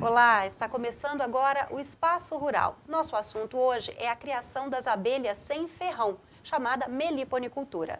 Olá, está começando agora o Espaço Rural. Nosso assunto hoje é a criação das abelhas sem ferrão, chamada meliponicultura.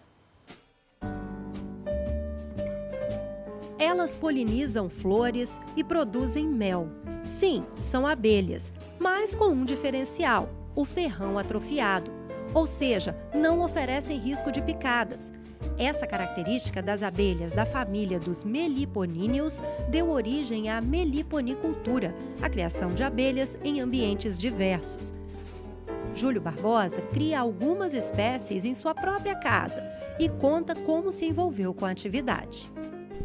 Elas polinizam flores e produzem mel. Sim, são abelhas, mas com um diferencial: o ferrão atrofiado. Ou seja, não oferecem risco de picadas. Essa característica das abelhas da família dos meliponíneos deu origem à meliponicultura, a criação de abelhas em ambientes diversos. Júlio Barbosa cria algumas espécies em sua própria casa e conta como se envolveu com a atividade.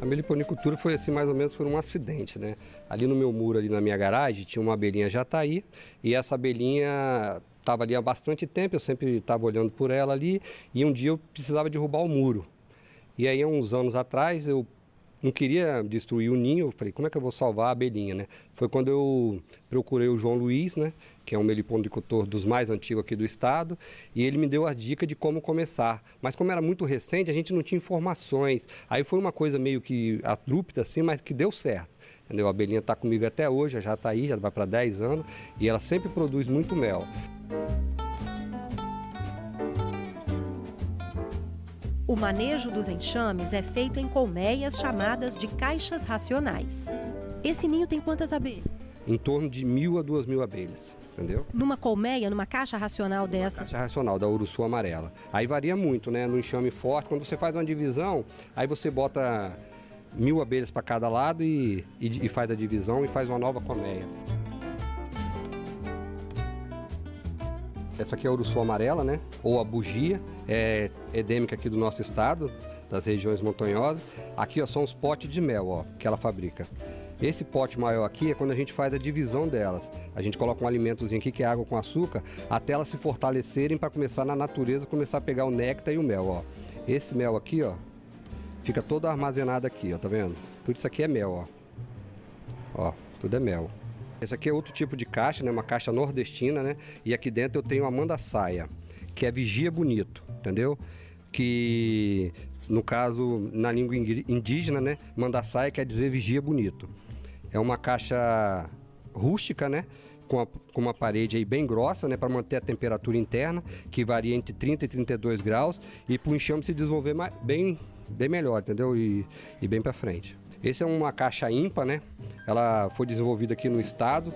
A meliponicultura foi assim mais ou menos por um acidente, né? Ali no meu muro, ali na minha garagem, tinha uma abelhinha jataí e essa abelhinha estava ali há bastante tempo, eu sempre estava olhando por ela ali e um dia eu precisava derrubar o muro. E aí, há uns anos atrás, eu não queria destruir o ninho, eu falei, como é que eu vou salvar a abelhinha, né? Foi quando eu procurei o João Luiz, né? Que é um meliponicultor dos mais antigos aqui do estado, e ele me deu a dica de como começar. Mas como era muito recente, a gente não tinha informações. Aí foi uma coisa meio que abrupta, assim, mas que deu certo. Entendeu? A abelhinha está comigo até hoje, já está aí, já vai para 10 anos, e ela sempre produz muito mel. O manejo dos enxames é feito em colmeias chamadas de caixas racionais. Esse ninho tem quantas abelhas? Em torno de 1.000 a 2.000 abelhas, entendeu? Numa colmeia, numa caixa racional dessa? Caixa racional, da Uruçu amarela. Aí varia muito, né? No enxame forte, quando você faz uma divisão, aí você bota 1.000 abelhas para cada lado e faz a divisão e faz uma nova colmeia. Essa aqui é a Uruçu amarela, né? Ou a bugia, é endêmica aqui do nosso estado, das regiões montanhosas. Aqui, ó, são os potes de mel, ó, que ela fabrica. Esse pote maior aqui é quando a gente faz a divisão delas. A gente coloca um alimentozinho aqui que é água com açúcar, até elas se fortalecerem para começar na natureza, começar a pegar o néctar e o mel, ó. Esse mel aqui, ó, fica todo armazenado aqui, ó, tá vendo? Tudo isso aqui é mel, ó. Ó, tudo é mel. Esse aqui é outro tipo de caixa, né? Uma caixa nordestina, né? E aqui dentro eu tenho a mandaçaia, que é vigia bonito, entendeu? Que, no caso, na língua indígena, né? Mandaçaia quer dizer vigia bonito. É uma caixa rústica, né? Com uma parede aí bem grossa, né? Para manter a temperatura interna, que varia entre 30 e 32 graus. E para o enxame se desenvolver bem melhor, entendeu? E bem para frente. Esse é uma caixa ímpar, né? Ela foi desenvolvida aqui no estado,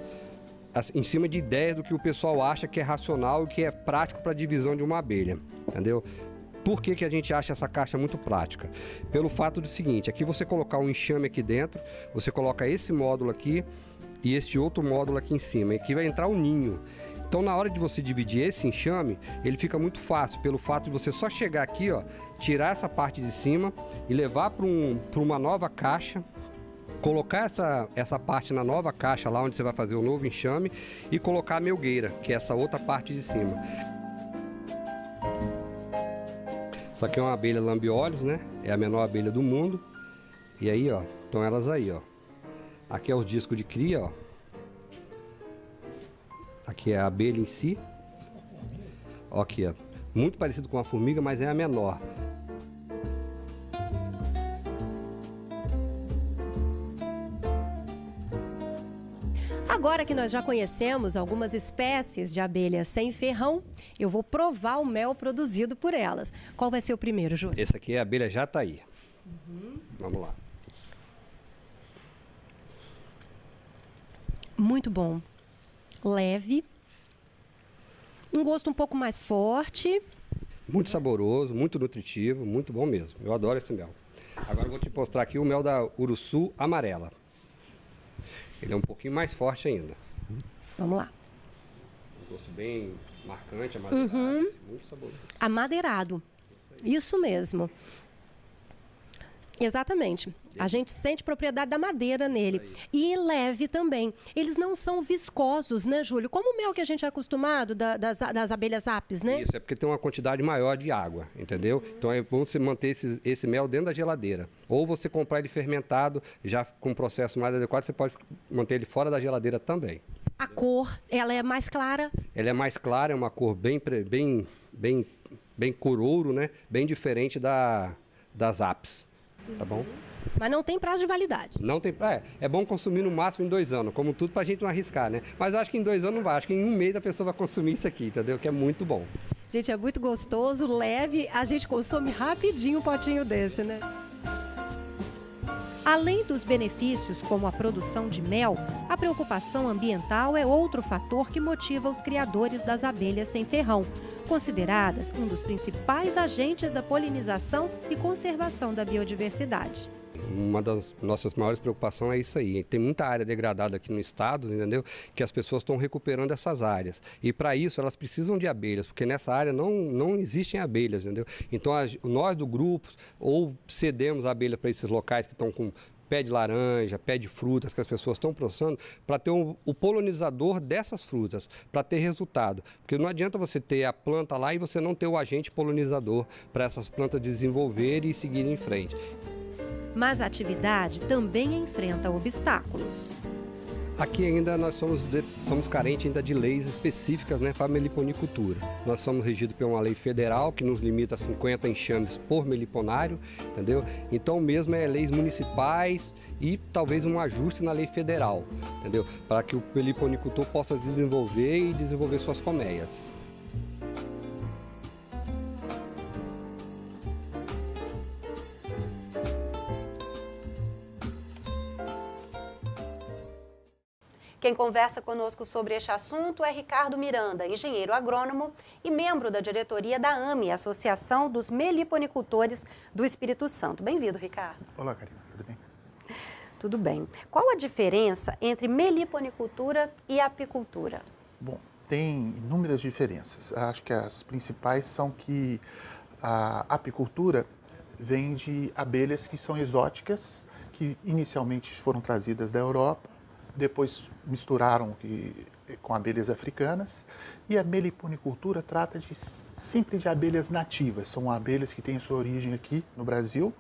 em cima de ideias do que o pessoal acha que é racional e que é prático para a divisão de uma abelha, entendeu? Por que a gente acha essa caixa muito prática? Pelo fato do seguinte, aqui você colocar um enxame aqui dentro, você coloca esse módulo aqui e este outro módulo aqui em cima, e aqui vai entrar o ninho. Então, na hora de você dividir esse enxame, ele fica muito fácil, pelo fato de você só chegar aqui, ó, tirar essa parte de cima e levar para uma nova caixa, colocar essa parte na nova caixa, lá onde você vai fazer o novo enxame, e colocar a melgueira, que é essa outra parte de cima. Isso aqui é uma abelha lambiolus, né? É a menor abelha do mundo. E aí, ó, estão elas aí, ó. Aqui é os discos de cria, ó. Aqui é a abelha em si. Ó, aqui, ó. Muito parecido com a formiga, mas é a menor. Agora que nós já conhecemos algumas espécies de abelhas sem ferrão, eu vou provar o mel produzido por elas. Qual vai ser o primeiro, Júlio? Esse aqui é a abelha jataí. Vamos lá. Muito bom. Leve. Um gosto um pouco mais forte. Muito saboroso, muito nutritivo, muito bom mesmo. Eu adoro esse mel. Agora eu vou te mostrar aqui o mel da Uruçu amarela. Ele é um pouquinho mais forte ainda. Vamos lá. Um gosto bem marcante, amadeirado, muito saboroso. Amadeirado. Isso mesmo. Exatamente. A gente sente propriedade da madeira nele. E leve também. Eles não são viscosos, né, Júlio? Como o mel que a gente é acostumado das abelhas apis, né? Isso, é porque tem uma quantidade maior de água, entendeu? Então é bom você manter esse mel dentro da geladeira. Ou você comprar ele fermentado, já com um processo mais adequado, você pode manter ele fora da geladeira também. A cor, ela é mais clara? Ela é mais clara, é uma cor bem cor ouro, né? Bem diferente das apis. Tá bom? Mas não tem prazo de validade. Não tem, é bom consumir no máximo em 2 anos, como tudo, para a gente não arriscar, né? Mas eu acho que em 2 anos não vai, acho que em 1 mês a pessoa vai consumir isso aqui, entendeu? Que é muito bom. Gente, é muito gostoso, leve, a gente consome rapidinho um potinho desse, né? Além dos benefícios, como a produção de mel, a preocupação ambiental é outro fator que motiva os criadores das abelhas sem ferrão, consideradas um dos principais agentes da polinização e conservação da biodiversidade. Uma das nossas maiores preocupações é isso aí. Tem muita área degradada aqui no estado, entendeu? Que as pessoas estão recuperando essas áreas. E para isso elas precisam de abelhas, porque nessa área não existem abelhas, entendeu? Então nós do grupo ou cedemos a abelha para esses locais que estão com pé de laranja, pé de frutas que as pessoas estão processando, para ter o polinizador dessas frutas, para ter resultado. Porque não adianta você ter a planta lá e você não ter o agente polinizador para essas plantas desenvolverem e seguirem em frente. Mas a atividade também enfrenta obstáculos. Aqui ainda nós somos carentes ainda de leis específicas, né, para a meliponicultura. Nós somos regidos por uma lei federal que nos limita a 50 enxames por meliponário, entendeu? Então mesmo é leis municipais e talvez um ajuste na lei federal, entendeu? Para que o meliponicultor possa desenvolver e desenvolver suas colmeias. Quem conversa conosco sobre este assunto é Ricardo Miranda, engenheiro agrônomo e membro da diretoria da AME, Associação dos Meliponicultores do Espírito Santo. Bem-vindo, Ricardo. Olá, Karina. Tudo bem? Tudo bem. Qual a diferença entre meliponicultura e apicultura? Bom, tem inúmeras diferenças. Acho que as principais são que a apicultura vem de abelhas que são exóticas, que inicialmente foram trazidas da Europa, depois misturaram com abelhas africanas, e a meliponicultura trata sempre de abelhas nativas. São abelhas que têm sua origem aqui no Brasil,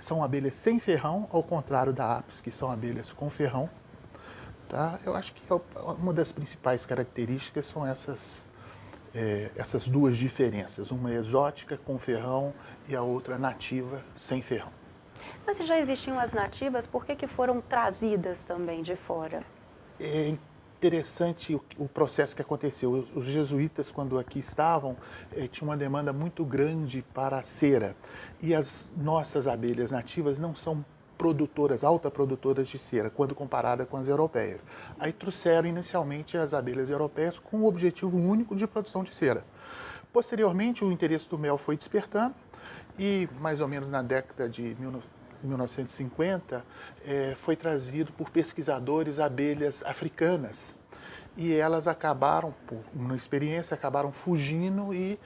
são abelhas sem ferrão, ao contrário da apis, que são abelhas com ferrão. Tá? Eu acho que uma das principais características são essas duas diferenças, uma exótica com ferrão e a outra nativa sem ferrão. Mas se já existiam as nativas, por que foram trazidas também de fora? É interessante o processo que aconteceu. Os jesuítas, quando aqui estavam, tinham uma demanda muito grande para a cera. E as nossas abelhas nativas não são autoprodutoras de cera, quando comparada com as europeias. Aí trouxeram inicialmente as abelhas europeias com o objetivo único de produção de cera. Posteriormente, o interesse do mel foi despertando e, mais ou menos na década de 1950, foi trazido por pesquisadores abelhas africanas. E elas acabaram, por uma experiência, acabaram fugindo e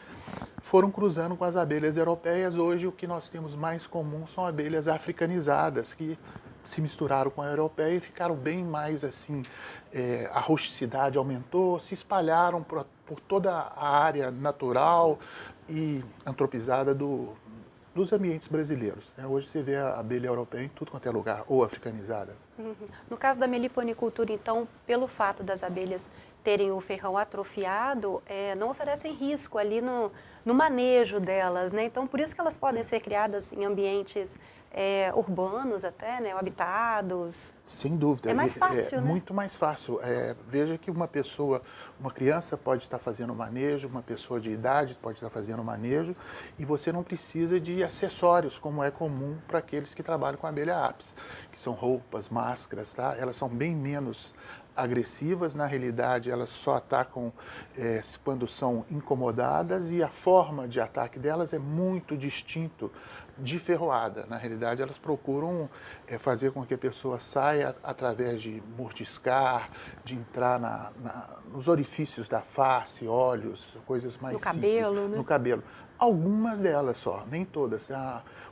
foram cruzando com as abelhas europeias. Hoje o que nós temos mais comum são abelhas africanizadas, que se misturaram com a europeia e ficaram bem mais assim, a rusticidade aumentou, se espalharam por toda a área natural e antropizada dos ambientes brasileiros. Hoje você vê a abelha europeia em tudo quanto é lugar, ou africanizada. Uhum. No caso da meliponicultura, então, pelo fato das abelhas terem o ferrão atrofiado, não oferecem risco ali no manejo delas, né? Então, por isso que elas podem ser criadas em ambientes urbanos até, né? Habitados. Sem dúvida. É mais fácil, né? Muito mais fácil. Veja que uma criança pode estar fazendo manejo, uma pessoa de idade pode estar fazendo manejo, e você não precisa de acessórios, como é comum para aqueles que trabalham com abelha apis, que são roupas, máscaras, tá? Elas são bem menos agressivas, na realidade elas só atacam quando são incomodadas, e a forma de ataque delas é muito distinto de ferroada. Na realidade elas procuram fazer com que a pessoa saia através de mordiscar, de entrar nos orifícios da face, olhos, coisas mais simples. No cabelo, né? No cabelo. Algumas delas só, nem todas.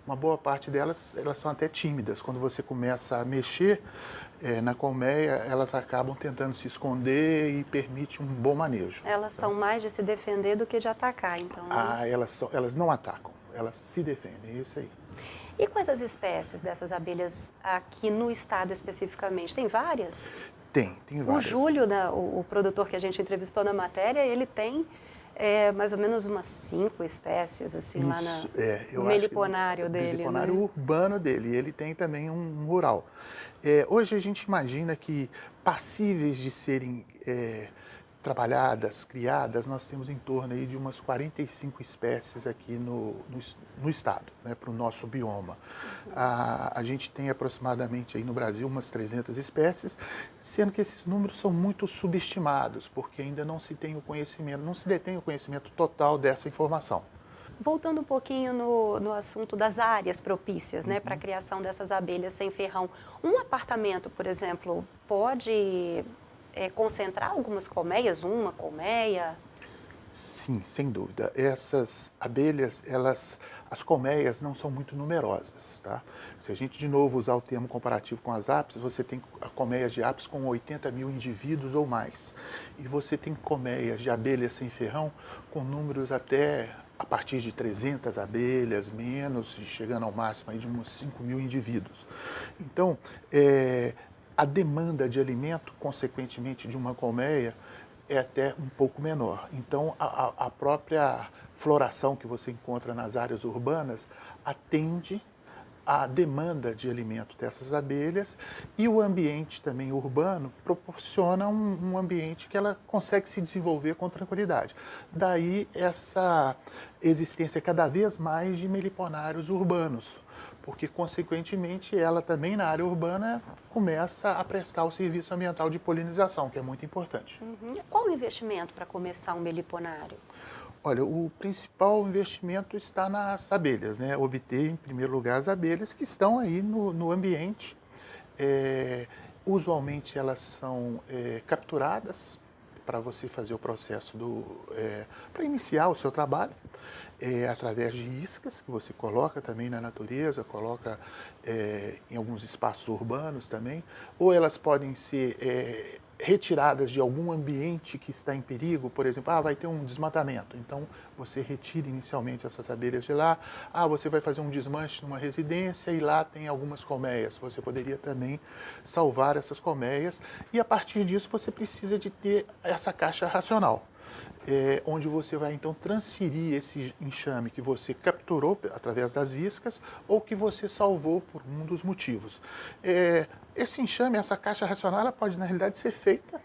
Uma boa parte delas, elas são até tímidas. Quando você começa a mexer na colmeia, elas acabam tentando se esconder e permite um bom manejo. Elas são mais de se defender do que de atacar, então, né? Elas não atacam, elas se defendem, é isso aí. E quais as espécies dessas abelhas aqui no estado especificamente? Tem várias? Tem várias. O Júlio, o produtor que a gente entrevistou na matéria, ele tem mais ou menos umas 5 espécies, assim, lá eu no acho meliponário que dele, meliponário né? urbano dele, ele tem também um rural. Hoje a gente imagina que passíveis de serem trabalhadas, criadas, nós temos em torno aí de umas 45 espécies aqui no estado, né, para o nosso bioma. A gente tem aproximadamente aí no Brasil umas 300 espécies, sendo que esses números são muito subestimados, porque ainda não se tem o conhecimento, não se detém o conhecimento total dessa informação. Voltando um pouquinho no assunto das áreas propícias, né, para a criação dessas abelhas sem ferrão. Um apartamento, por exemplo, pode concentrar algumas colmeias, uma colmeia? Sim, sem dúvida. Essas abelhas, as colmeias não são muito numerosas, tá? Se a gente de novo usar o termo comparativo com as apis, você tem colmeias de apis com 80 mil indivíduos ou mais. E você tem colmeias de abelhas sem ferrão com números até a partir de 300 abelhas, menos, chegando ao máximo aí de uns 5 mil indivíduos. Então, a demanda de alimento, consequentemente, de uma colmeia é até um pouco menor. Então, a própria floração que você encontra nas áreas urbanas atende à demanda de alimento dessas abelhas e o ambiente também urbano proporciona um ambiente que ela consegue se desenvolver com tranquilidade. Daí essa existência cada vez mais de meliponários urbanos, porque, consequentemente, ela também na área urbana começa a prestar o serviço ambiental de polinização, que é muito importante. Qual o investimento para começar um meliponário? Olha, o principal investimento está nas abelhas, né? Obter, em primeiro lugar, as abelhas que estão aí no ambiente. Usualmente, elas são capturadas para você fazer o processo para iniciar o seu trabalho, através de iscas que você coloca também na natureza, coloca em alguns espaços urbanos também, ou elas podem ser retiradas de algum ambiente que está em perigo, por exemplo, vai ter um desmatamento, então você retira inicialmente essas abelhas de lá, você vai fazer um desmanche numa residência e lá tem algumas colmeias, você poderia também salvar essas colmeias e a partir disso você precisa de ter essa caixa racional, onde você vai então transferir esse enxame que você capturou através das iscas ou que você salvou por um dos motivos. Esse enxame, essa caixa racional, ela pode na realidade ser feita,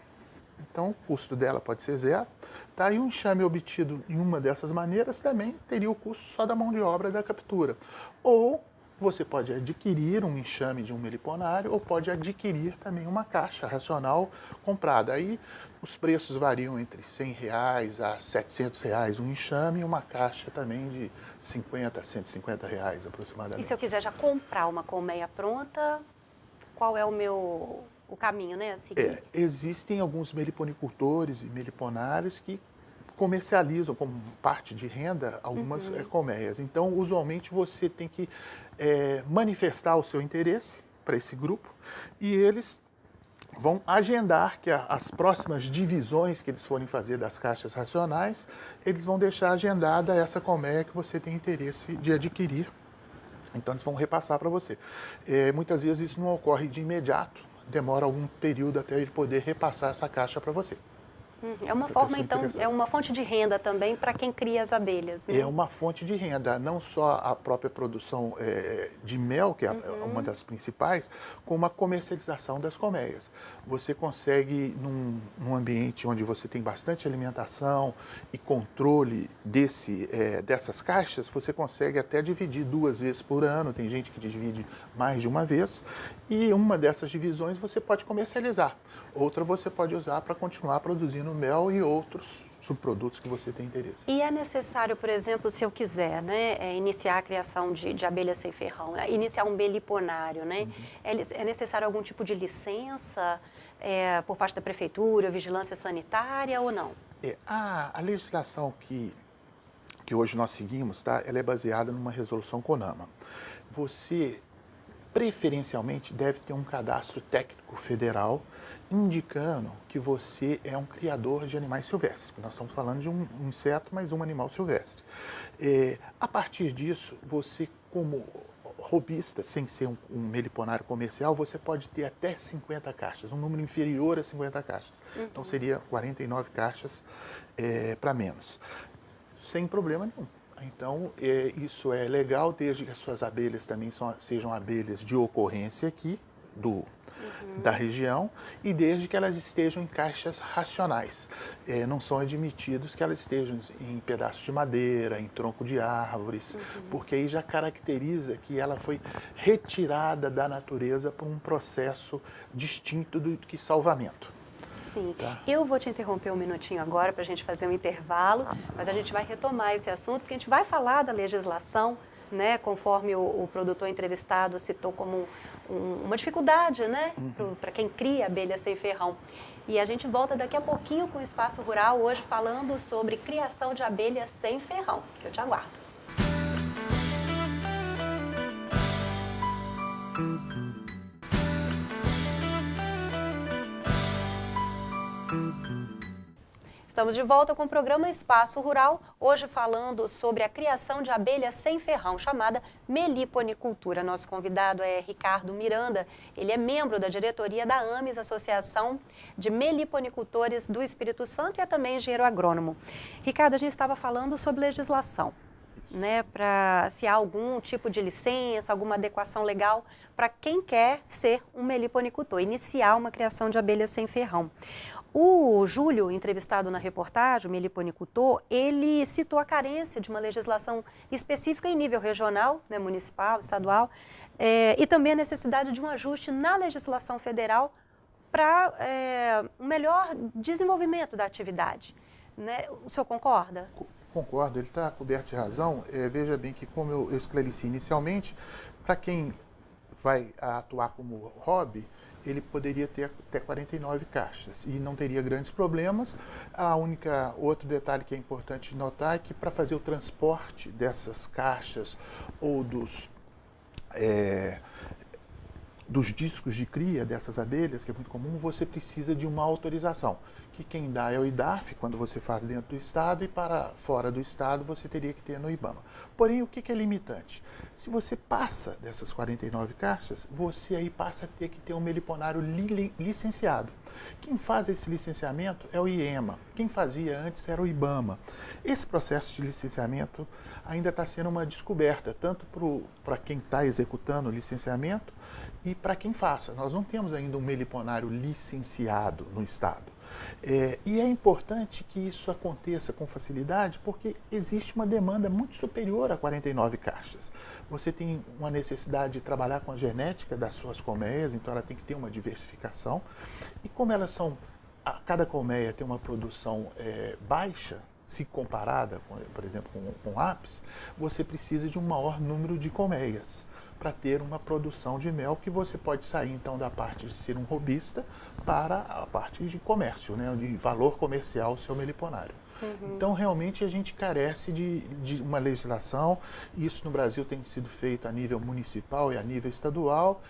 então o custo dela pode ser zero, tá? E um enxame obtido em uma dessas maneiras também teria o custo só da mão de obra da captura. Ou você pode adquirir um enxame de um meliponário ou pode adquirir também uma caixa racional comprada. Aí os preços variam entre R$100 a R$700 um enxame e uma caixa também de R$50 a R$150 aproximadamente. E se eu quiser já comprar uma colmeia pronta, qual é o caminho, né, a seguir? Existem alguns meliponicultores e meliponários que comercializam como parte de renda algumas colmeias. Então, usualmente, você tem que manifestar o seu interesse para esse grupo e eles vão agendar que as próximas divisões que eles forem fazer das caixas racionais, eles vão deixar agendada essa colmeia que você tem interesse de adquirir. Então, eles vão repassar para você. Muitas vezes isso não ocorre de imediato, demora algum período até ele poder repassar essa caixa para você. É uma forma, então, é uma fonte de renda também para quem cria as abelhas, né? É uma fonte de renda, não só a própria produção de mel, que é uma das principais, como a comercialização das colmeias. Você consegue, num ambiente onde você tem bastante alimentação e controle dessas caixas, você consegue até dividir 2 vezes por ano, tem gente que divide mais de uma vez, e uma dessas divisões você pode comercializar. Outra você pode usar para continuar produzindo mel e outros subprodutos que você tem interesse. E é necessário, por exemplo, se eu quiser, né, iniciar a criação de abelhas sem ferrão, né, iniciar um meliponário, né, é necessário algum tipo de licença por parte da prefeitura, vigilância sanitária ou não? A legislação que hoje nós seguimos, tá, ela é baseada numa resolução CONAMA. Você preferencialmente deve ter um cadastro técnico federal indicando que você é um criador de animais silvestres. Nós estamos falando de um inseto, mas um animal silvestre. A partir disso, você, como robista, sem ser um meliponário comercial, você pode ter até 50 caixas, um número inferior a 50 caixas. Então seria 49 caixas para menos, sem problema nenhum. Então isso é legal, desde que as suas abelhas também sejam abelhas de ocorrência aqui, da região, e desde que elas estejam em caixas racionais. Não são admitidos que elas estejam em pedaços de madeira, em tronco de árvores, porque aí já caracteriza que ela foi retirada da natureza por um processo distinto do que salvamento. Sim. Tá. Eu vou te interromper um minutinho agora para a gente fazer um intervalo, mas a gente vai retomar esse assunto, porque a gente vai falar da legislação, né, conforme o produtor entrevistado citou como uma dificuldade, né, para quem cria abelha sem ferrão. E a gente volta daqui a pouquinho com o Espaço Rural, hoje falando sobre criação de abelhas sem ferrão, que eu te aguardo. Estamos de volta com o programa Espaço Rural, hoje falando sobre a criação de abelhas sem ferrão, chamada meliponicultura. Nosso convidado é Ricardo Miranda, ele é membro da diretoria da AMES, Associação de Meliponicultores do Espírito Santo, e é também engenheiro agrônomo. Ricardo, a gente estava falando sobre legislação, né, para se há algum tipo de licença, alguma adequação legal para quem quer ser um meliponicultor, iniciar uma criação de abelhas sem ferrão. O Júlio, entrevistado na reportagem, o meliponicultor, ele citou a carência de uma legislação específica em nível regional, né, municipal, estadual, e também a necessidade de um ajuste na legislação federal para um melhor desenvolvimento da atividade. Né? O senhor concorda? Concordo, ele está coberto de razão. Veja bem que, como eu esclareci inicialmente, para quem vai atuar como hobby, ele poderia ter até 49 caixas e não teria grandes problemas. Outro detalhe que é importante notar é que para fazer o transporte dessas caixas ou dos discos de cria dessas abelhas, que é muito comum, você precisa de uma autorização, que quem dá é o IDAF, quando você faz dentro do estado, e para fora do estado você teria que ter no IBAMA. Porém, o que é limitante? Se você passa dessas 49 caixas, você aí passa a ter que ter um meliponário licenciado. Quem faz esse licenciamento é o IEMA, quem fazia antes era o IBAMA. Esse processo de licenciamento ainda está sendo uma descoberta, tanto para quem está executando o licenciamento e para quem faça. Nós não temos ainda um meliponário licenciado no estado. E é importante que isso aconteça com facilidade, porque existe uma demanda muito superior a 49 caixas. Você tem uma necessidade de trabalhar com a genética das suas colmeias, então ela tem que ter uma diversificação. E como elas são, cada colmeia tem uma produção baixa, se comparada, por exemplo, com apis, você precisa de um maior número de colmeias para ter uma produção de mel, que você pode sair então da parte de ser um robista para a parte de comércio, né, de valor comercial, o seu meliponário. Então, realmente, a gente carece de uma legislação. Isso no Brasil tem sido feito a nível municipal e a nível estadual.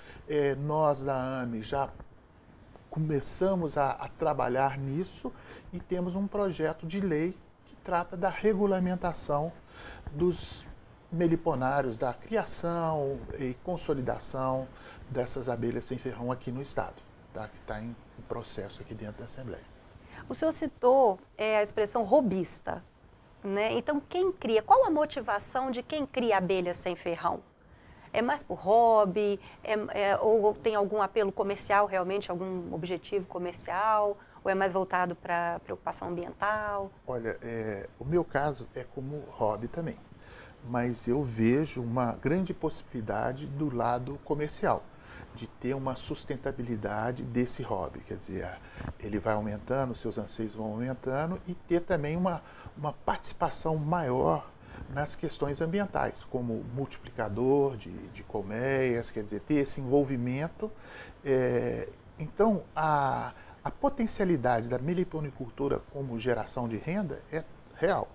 Nós da AME já começamos a trabalhar nisso e temos um projeto de lei que trata da regulamentação dos meliponários, da criação e consolidação dessas abelhas sem ferrão aqui no estado, tá? Que está em processo aqui dentro da Assembleia. O senhor citou a expressão robista, né? Então, quem cria, qual a motivação de quem cria abelhas sem ferrão? É mais por hobby, ou tem algum apelo comercial realmente, algum objetivo comercial, ou é mais voltado para preocupação ambiental? Olha, o meu caso é como hobby também, mas eu vejo uma grande possibilidade do lado comercial, de ter uma sustentabilidade desse hobby, quer dizer, ele vai aumentando, seus anseios vão aumentando, e ter também uma participação maior nas questões ambientais, como multiplicador de colmeias, quer dizer, ter esse envolvimento. Então, a potencialidade da meliponicultura como geração de renda é real.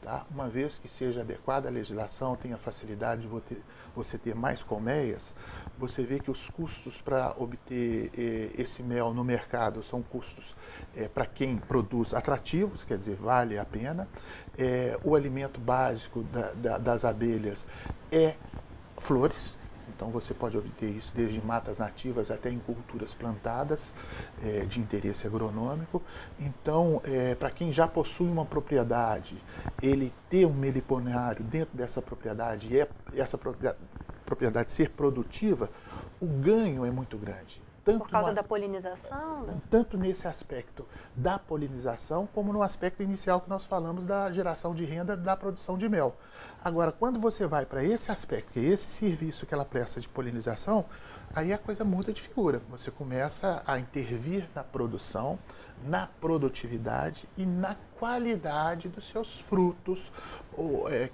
Tá? Uma vez que seja adequada a legislação, tenha facilidade de você ter mais colmeias, você vê que os custos para obter esse mel no mercado são custos para quem produz atrativos, quer dizer, vale a pena. O alimento básico das abelhas é flores, Então você pode obter isso desde matas nativas até em culturas plantadas de interesse agronômico. Então, para quem já possui uma propriedade, ele ter um meliponiário dentro dessa propriedade e essa propriedade ser produtiva, o ganho é muito grande. Por causa da polinização? Né? Tanto nesse aspecto da polinização, como no aspecto inicial que nós falamos da geração de renda da produção de mel. Agora, quando você vai para esse aspecto, que é esse serviço que ela presta de polinização, aí a coisa muda de figura. Você começa a intervir na produção, na produtividade e na qualidade dos seus frutos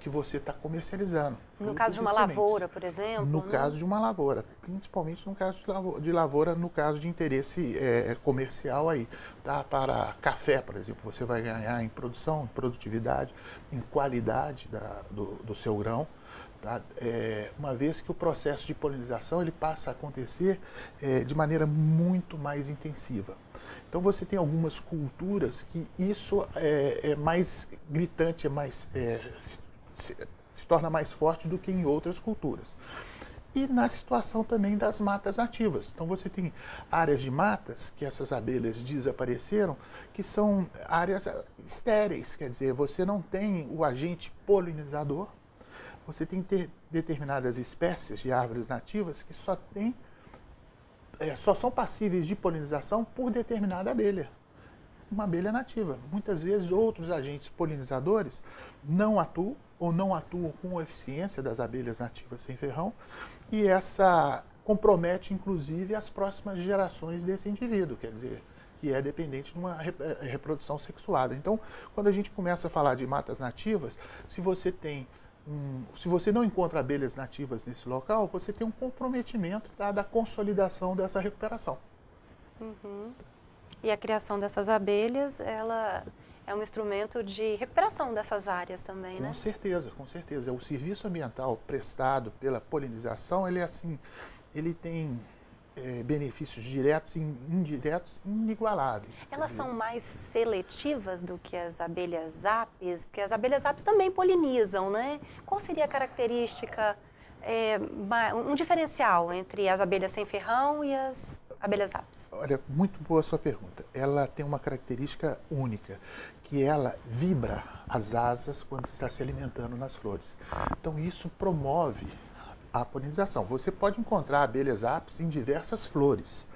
que você está comercializando. No caso de uma lavoura, por exemplo? No caso de uma lavoura, principalmente no caso de lavoura, no caso de interesse comercial aí. Tá? Para café, por exemplo, você vai ganhar em produção, em produtividade, em qualidade do seu grão. Tá? Uma vez que o processo de polinização ele passa a acontecer de maneira muito mais intensiva. Então você tem algumas culturas que isso é mais gritante, se torna mais forte do que em outras culturas. E na situação também das matas nativas. Então você tem áreas de matas, que essas abelhas desapareceram, que são áreas estéreis, quer dizer, você não tem o agente polinizador, você tem determinadas espécies de árvores nativas que só são passíveis de polinização por determinada abelha, uma abelha nativa. Muitas vezes outros agentes polinizadores não atuam ou não atuam com a eficiência das abelhas nativas sem ferrão e essa compromete inclusive as próximas gerações desse indivíduo, quer dizer, que é dependente de uma reprodução sexuada. Então, quando a gente começa a falar de matas nativas, se você não encontra abelhas nativas nesse local, você tem um comprometimento da consolidação dessa recuperação. Uhum. E a criação dessas abelhas, ela é um instrumento de recuperação dessas áreas também, né? Com certeza, com certeza. O serviço ambiental prestado pela polinização, ele tem benefícios diretos e indiretos inigualáveis. Elas são mais seletivas do que as abelhas apis? Porque as abelhas apis também polinizam, né? Qual seria a característica, um diferencial entre as abelhas sem ferrão e as abelhas apis? Olha, muito boa a sua pergunta. Ela tem uma característica única, que ela vibra as asas quando está se alimentando nas flores. Então isso promove a polinização. Você pode encontrar abelhas apis em diversas flores.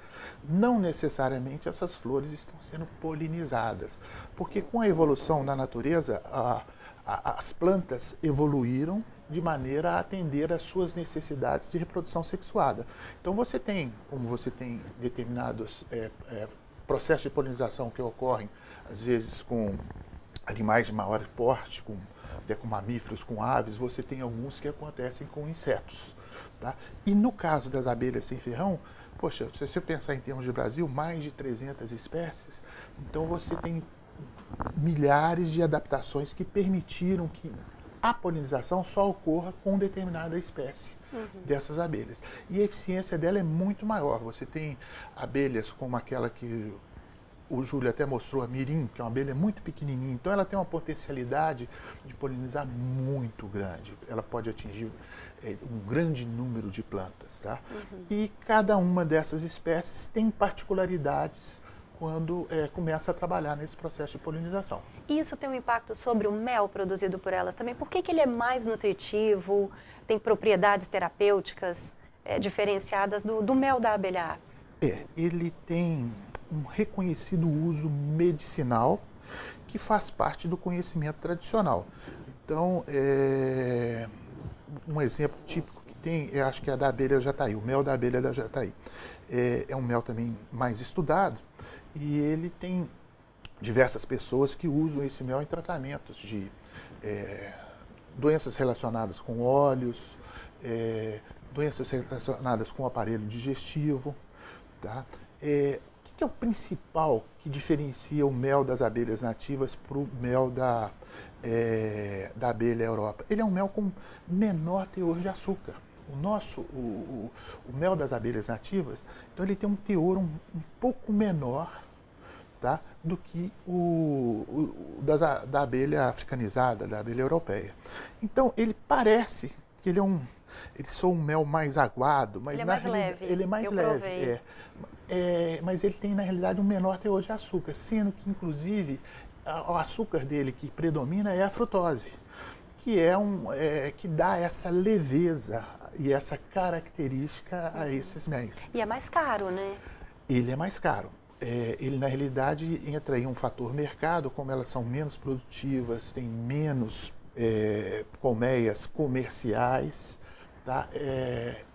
Não necessariamente essas flores estão sendo polinizadas, porque com a evolução da natureza, as plantas evoluíram de maneira a atender às suas necessidades de reprodução sexuada. Então como você tem determinados processos de polinização que ocorrem, às vezes com animais de maior porte, até com mamíferos, com aves, você tem alguns que acontecem com insetos. Tá? E no caso das abelhas sem ferrão, poxa, se você pensar em termos de Brasil, mais de 300 espécies, então você tem milhares de adaptações que permitiram que a polinização só ocorra com determinada espécie dessas abelhas. E a eficiência dela é muito maior. Você tem abelhas como aquela que o Júlio até mostrou, a mirim, que é uma abelha muito pequenininha, então ela tem uma potencialidade de polinizar muito grande. Ela pode atingir um grande número de plantas. Tá? E cada uma dessas espécies tem particularidades quando começa a trabalhar nesse processo de polinização. Isso tem um impacto sobre o mel produzido por elas também? Por que ele é mais nutritivo, tem propriedades terapêuticas diferenciadas do mel da abelha apis? Ele tem um reconhecido uso medicinal que faz parte do conhecimento tradicional. Então, um exemplo típico que tem, eu acho que é a da abelha jataí, o mel da abelha da jataí. É um mel também mais estudado e ele tem diversas pessoas que usam esse mel em tratamentos de doenças relacionadas com óleos, doenças relacionadas com o aparelho digestivo. Tá? O que é o principal que diferencia o mel das abelhas nativas para o mel da abelha Europa? Ele é um mel com menor teor de açúcar. O mel das abelhas nativas, então ele tem um teor um pouco menor, tá, do que da abelha africanizada, da abelha europeia. Então ele parece que ele é Ele soa um mel mais aguado, mas Ele é na mais realidade leve. ele é mais Eu leve. provei. Mas ele tem, na realidade, um menor teor de açúcar, sendo que, inclusive, o açúcar dele que predomina é a frutose, que que dá essa leveza e essa característica a esses méis. E é mais caro, né? Ele é mais caro. Ele, na realidade, entra aí um fator mercado, como elas são menos produtivas, tem menos colmeias comerciais, tá?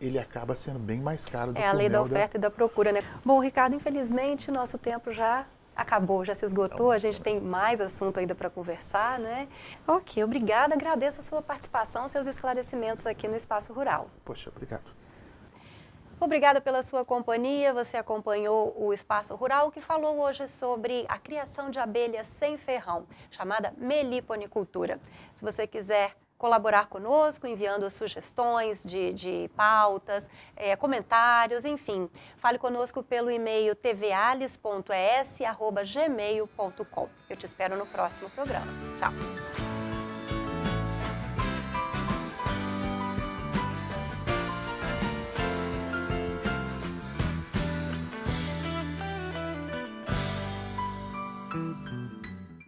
Ele acaba sendo bem mais caro do que o É a lei da mel oferta e da procura, né? Bom, Ricardo, infelizmente, nosso tempo já acabou, já se esgotou. A gente tem mais assunto ainda para conversar, né? Ok, obrigada. Agradeço a sua participação, seus esclarecimentos aqui no Espaço Rural. Poxa, obrigado. Obrigada pela sua companhia. Você acompanhou o Espaço Rural, que falou hoje sobre a criação de abelhas sem ferrão, chamada meliponicultura. Se você quiser colaborar conosco, enviando sugestões de pautas, comentários, enfim, fale conosco pelo e-mail tvales.es@gmail.com. Eu te espero no próximo programa. Tchau!